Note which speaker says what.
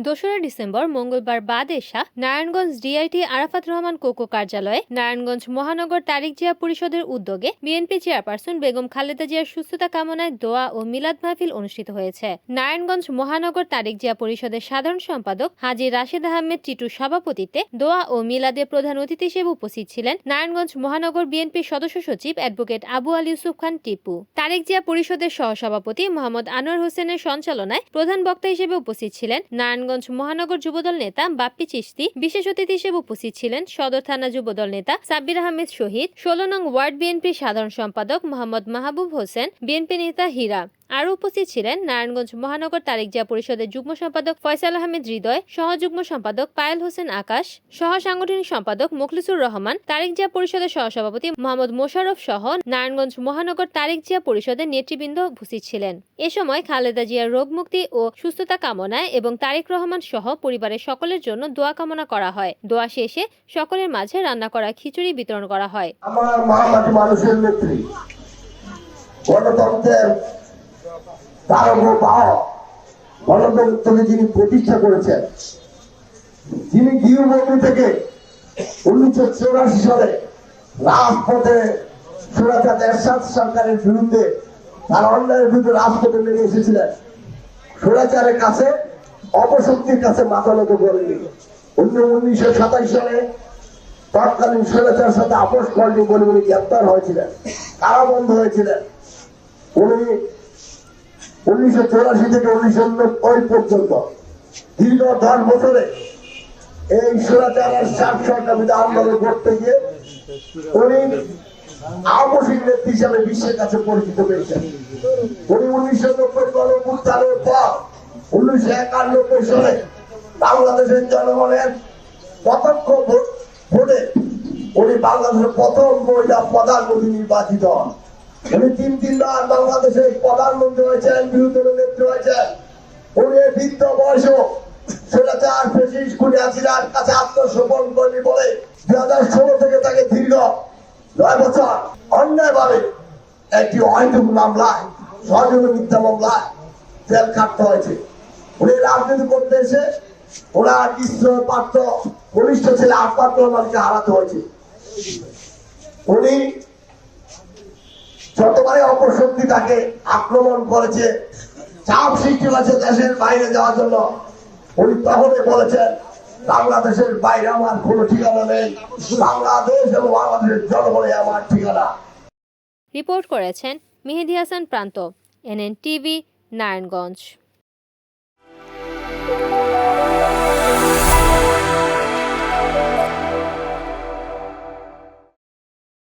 Speaker 1: 2রা December মঙ্গলবার বাদ এশা Narayanganj DIT Arafat Rahman cocoa কার্যালয়ে নারায়ণগঞ্জ মহানগর তারিক জিয়া পরিষদের উদ্যোগে বিএনপি চেয়ারপারসন বেগম খালেদা জিয়ার সুস্থতা কামনায় দোয়া ও মিলাদ মাহফিল অনুষ্ঠিত হয়েছে। নারায়ণগঞ্জ মহানগর তারিক জিয়া পরিষদের সাধারণ সম্পাদক হাজী রাশেদ আহমেদ টিটুর সভাপতিত্বে দোয়া ও মিলাদে প্রধান অতিথি হিসেবে উপস্থিত ছিলেন নারায়ণগঞ্জ মহানগর বিএনপির সদস্য সচিব অ্যাডভোকেট আবু আলী ইউসুফ খান টিপু। তারিক জিয়া পরিষদের সহসভাপতি মোহাম্মদ আনোয়ার হোসেনের সঞ্চালনায় প্রধান বক্তা হিসেবে উপস্থিত ছিলেন নারায়ণগঞ্জ মহানগর যুবদল নেতা বাপ্পি চিশতি। বিশেষ অতিথি হিসেবে উপস্থিত ছিলেন সদর থানা যুবদল নেতা সাব্বির আহমেদ শহীদ, 16 নং ওয়ার্ড বিএনপির সাধারণ সম্পাদক মোহাম্মদ মাহবুব হোসেন, বিএনপি নেতা হীরা। আরও উপস্থিত ছিলেন নারায়ণগঞ্জ মহানগর তারিক জিয়া পরিষদের যুগ্ম সম্পাদক ফয়সাল আহমেদ হৃদয়, সহযুগ্ম সম্পাদক পায়েল হোসেন আকাশ, সহ সাংগঠনিক সম্পাদক মুখলিসুর রহমান, তারিক জিয়া পরিষদের সহসভাপতি মোহাম্মদ মোশাররফ সহ নারায়ণগঞ্জ মহানগর তারিক জিয়া পরিষদের নেতৃবৃন্দ উপস্থিত ছিলেন। এ সময় খালেদা জিয়ার রোগ মুক্তি ও সুস্থতা কামনায় এবং তারেক রহমান সহ পরিবারের সকলের জন্য দোয়া কামনা করা হয়। দোয়া শেষে সকলের মাঝে রান্না করা খিচুড়ি বিতরণ করা হয়।
Speaker 2: আমার মহামাটি মানুষের নেত্রী, গণতন্ত্রের গণতন্ত্রকে যিনি প্রতিষ্ঠা করেছেন, যিনি গৃহবন্দী থেকে 1984 সালে রাজপথে সুরাচাঁদ এরশাদ সরকারের বিরুদ্ধে তার অন্যায়ের বিরুদ্ধে রাজপথে নেমে এসেছিলেন। সুরাচারের কাছে অপশক্তির কাছে মাথা নত করেনি। 1927 সালে তৎকালীন সুরাচারের সাথে আপোষ করেনি বলে উনি গ্রেপ্তার হয়েছিলেন, কারাবন্ধ হয়েছিলেন। উনি 1984 থেকে 1990 পর্যন্ত দীর্ঘ 10 বছরে এই সুরাচারের সরকার বিরুদ্ধে আন্দোলন করতে গিয়ে উনি আবশ্যিক নেত্রী হিসাবে বিশ্বের কাছে পরিচিত হয়েছেন। উনি 1990 গণঅভ্যুত্থানের পর 1991 সালে বাংলাদেশের জনগণের প্রত্যক্ষ ভোটে উনি বাংলাদেশের প্রথম মহিলা প্রধানমন্ত্রী নির্বাচিত হন। উনি 3বার বাংলাদেশের প্রধানমন্ত্রী হয়েছেন, বিরোধী নেত্রী হয়েছেন। উনি বৃদ্ধ বয়সে স্বৈরাচার ফ্যাসিস্ট খুনি হাসিনার কাছে আত্মসমর্পণ করেনি বলে 2016 থেকে তাকে দীর্ঘ 9 বছর অন্যায়ভাবে একটি অহেতুক মামলায়, ষড়যন্ত্র মিথ্যা মামলায় জেল খাটতে হয়েছে। উনি রাজনীতি করতে এসে ওনার পাত্র ঘনিষ্ঠ ছেলে আফাত রহমানকে হারাতে হয়েছে। উনি যতবারে অপশক্তি তাকে আক্রমণ করেছে, চাপ সৃষ্টি হয়েছে দেশের বাইরে যাওয়ার জন্য, উনি তখনই বলেছেন বাংলাদেশের বাইরে আমার কোনো ঠিকানা নেই, বাংলাদেশ এবং বাংলাদেশের জনগণে আমার ঠিকানা।
Speaker 1: রিপোর্ট করেছেন মেহেদী হাসান প্রান্ত, NN টিভি, নারায়ণগঞ্জ।